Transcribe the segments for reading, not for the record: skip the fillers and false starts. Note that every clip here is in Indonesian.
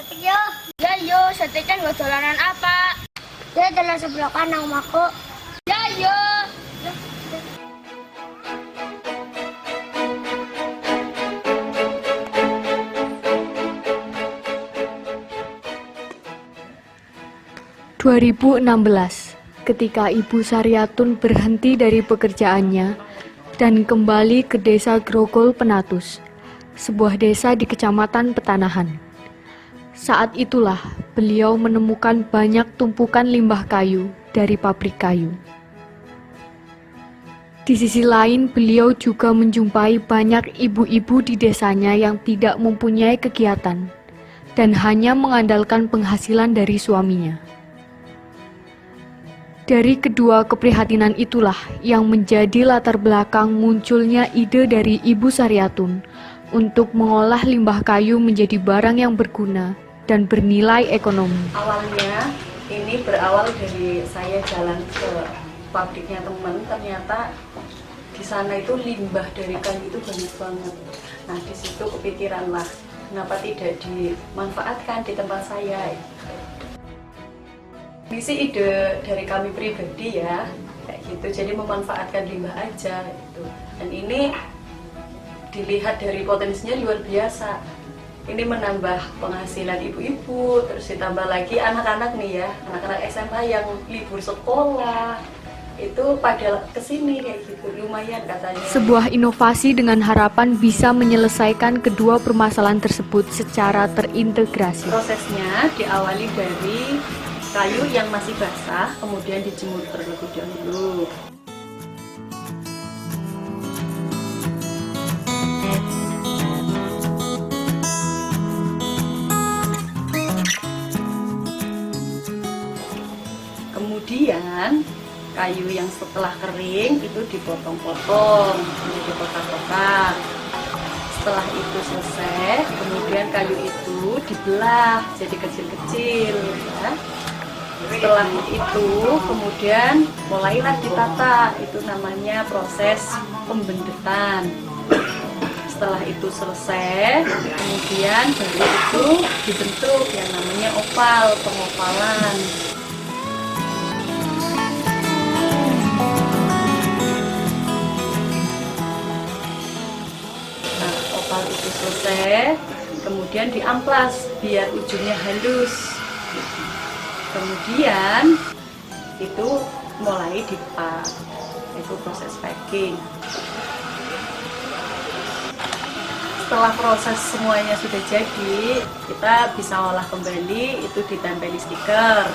Yo, ya yo, Setecan gak dolanan apa? Dia jalan sebelah kanan rumahku. Ya yo. ...2016, ketika Ibu Saryatun berhenti dari pekerjaannya dan kembali ke desa Grogol Penatus, sebuah desa di Kecamatan Petanahan. Saat itulah beliau menemukan banyak tumpukan limbah kayu dari pabrik kayu. Di sisi lain, beliau juga menjumpai banyak ibu-ibu di desanya yang tidak mempunyai kegiatan dan hanya mengandalkan penghasilan dari suaminya. Dari kedua keprihatinan itulah yang menjadi latar belakang munculnya ide dari Ibu Saryatun untuk mengolah limbah kayu menjadi barang yang berguna dan bernilai ekonomi. Awalnya ini berawal dari saya jalan ke pabriknya teman, ternyata di sana itu limbah dari kayu itu banyak banget. Nah di situ kepikiran lah, kenapa tidak dimanfaatkan di tempat saya. Ini sih ide dari kami pribadi ya, kayak gitu. Jadi memanfaatkan limbah aja gitu. Dan ini dilihat dari potensinya luar biasa. Ini menambah penghasilan ibu-ibu, terus ditambah lagi anak-anak nih ya, anak-anak SMA yang libur sekolah itu pada kesini kayak gitu, lumayan katanya. Sebuah inovasi dengan harapan bisa menyelesaikan kedua permasalahan tersebut secara terintegrasi. Prosesnya diawali dari kayu yang masih basah, kemudian dijemur terlebih dahulu. Kemudian kayu yang setelah kering itu dipotong-potong, dikotak-kotak. Setelah itu selesai, kemudian kayu itu dibelah jadi kecil-kecil ya. Setelah itu kemudian mulailah ditata, itu namanya proses pembendetan. Setelah itu selesai, kemudian baru itu dibentuk yang namanya opal, pengopalan. Nah, opal itu selesai, kemudian diamplas biar ujungnya halus. Kemudian itu mulai dipak, itu proses packing. Setelah proses semuanya sudah jadi, kita bisa olah kembali, itu ditempeli stiker.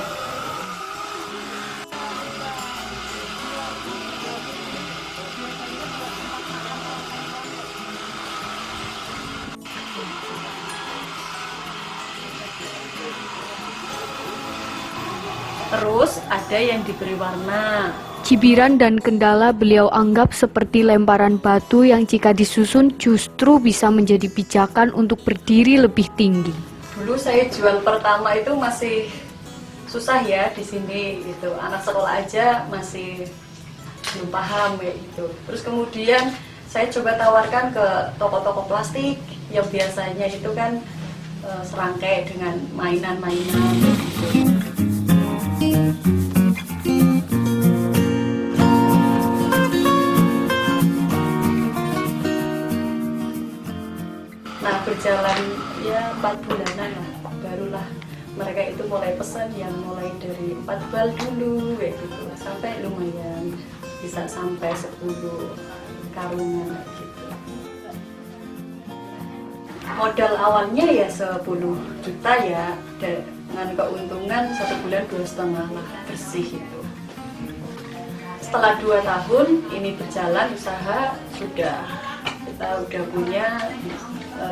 Terus ada yang diberi warna. Cibiran dan kendala beliau anggap seperti lemparan batu yang jika disusun justru bisa menjadi pijakan untuk berdiri lebih tinggi. Dulu saya jual pertama itu masih susah ya di sini gitu. Anak sekolah aja masih belum paham kayak gitu. Terus kemudian saya coba tawarkan ke toko-toko plastik yang biasanya itu kan serangkai dengan mainan-mainan gitu. Nah berjalan ya 4 bulanan lah, barulah mereka itu mulai pesan yang mulai dari 4 bal dulu kayak gitu, sampai lumayan bisa sampai 10 karungan gitu. Modal awalnya ya 10 juta ya, dengan keuntungan 1 bulan 2,5 lah bersih itu. Setelah 2 tahun ini berjalan usaha, kita udah punya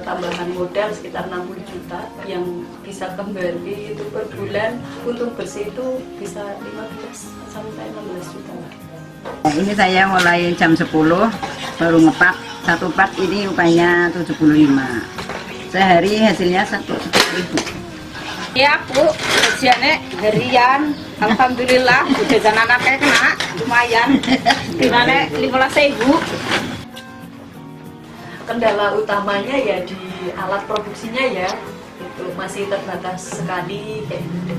tambahan modal sekitar 60 juta yang bisa kembali itu per bulan, untung bersih itu bisa 15 sampai 16 juta lah. Ini saya mulai jam 10 baru ngepak, satu pak ini upahnya 75. Sehari hasilnya 1.000. Ya Bu, gajiannya harian, alhamdulillah, jajan anaknya kena, lumayan, dinane 15.000. Kendala utamanya ya di alat produksinya ya, itu gitu, masih terbatas sekali kayak gitu.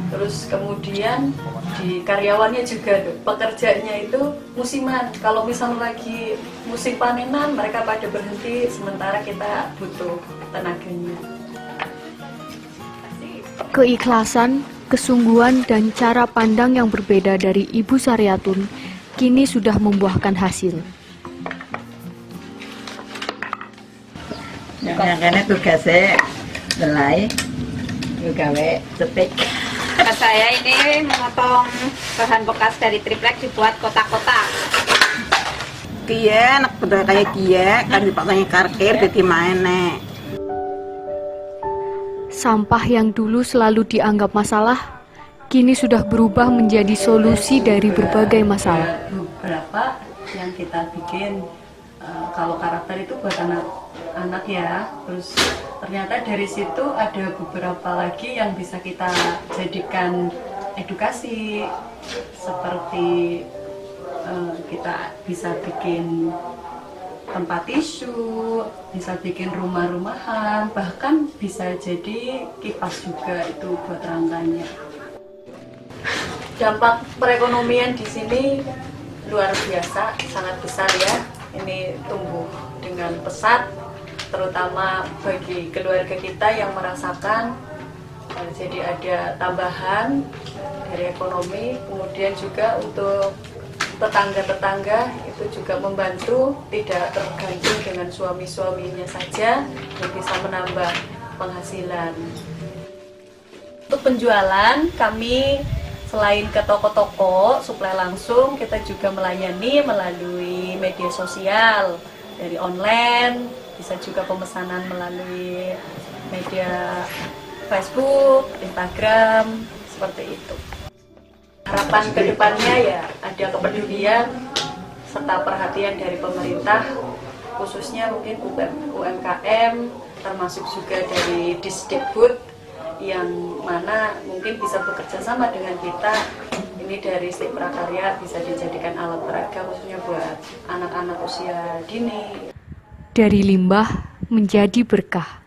Terus kemudian di karyawannya juga tuh, pekerjanya itu musiman. Kalau misalnya lagi musim panenan, mereka pada berhenti, sementara kita butuh tenaganya. Keikhlasan, kesungguhan, dan cara pandang yang berbeda dari Ibu Saryatun kini sudah membuahkan hasil. Karena tugasnya belai, juga cetik. Tugas saya ini memotong bahan bekas dari triplek dibuat kotak-kotak. Kia, nak pada kayak kia, kan dipakainya karkir, jadi main nek. Sampah yang dulu selalu dianggap masalah, kini sudah berubah menjadi solusi dari berbagai masalah. Ada beberapa yang kita bikin, kalau karakter itu buat anak-anak ya. Terus ternyata dari situ ada beberapa lagi yang bisa kita jadikan edukasi, seperti kita bisa bikin tempat tisu, bisa bikin rumah-rumahan, bahkan bisa jadi kipas juga itu buat rangkanya. Dampak perekonomian di sini luar biasa, sangat besar ya. Ini tumbuh dengan pesat, terutama bagi keluarga kita yang merasakan. Jadi ada tambahan dari ekonomi, kemudian juga untuk tetangga-tetangga itu juga membantu, tidak tergantung dengan suami-suaminya saja, yang bisa menambah penghasilan. Untuk penjualan, kami selain ke toko-toko suplai langsung, kita juga melayani melalui media sosial, dari online, bisa juga pemesanan melalui media Facebook, Instagram, seperti itu. Harapan kedepannya ya ada kepedulian serta perhatian dari pemerintah, khususnya mungkin UMKM, termasuk juga dari Disdikbud, yang mana mungkin bisa bekerja sama dengan kita. Ini dari Stik Prakarya bisa dijadikan alat peraga khususnya buat anak-anak usia dini. Dari limbah menjadi berkah.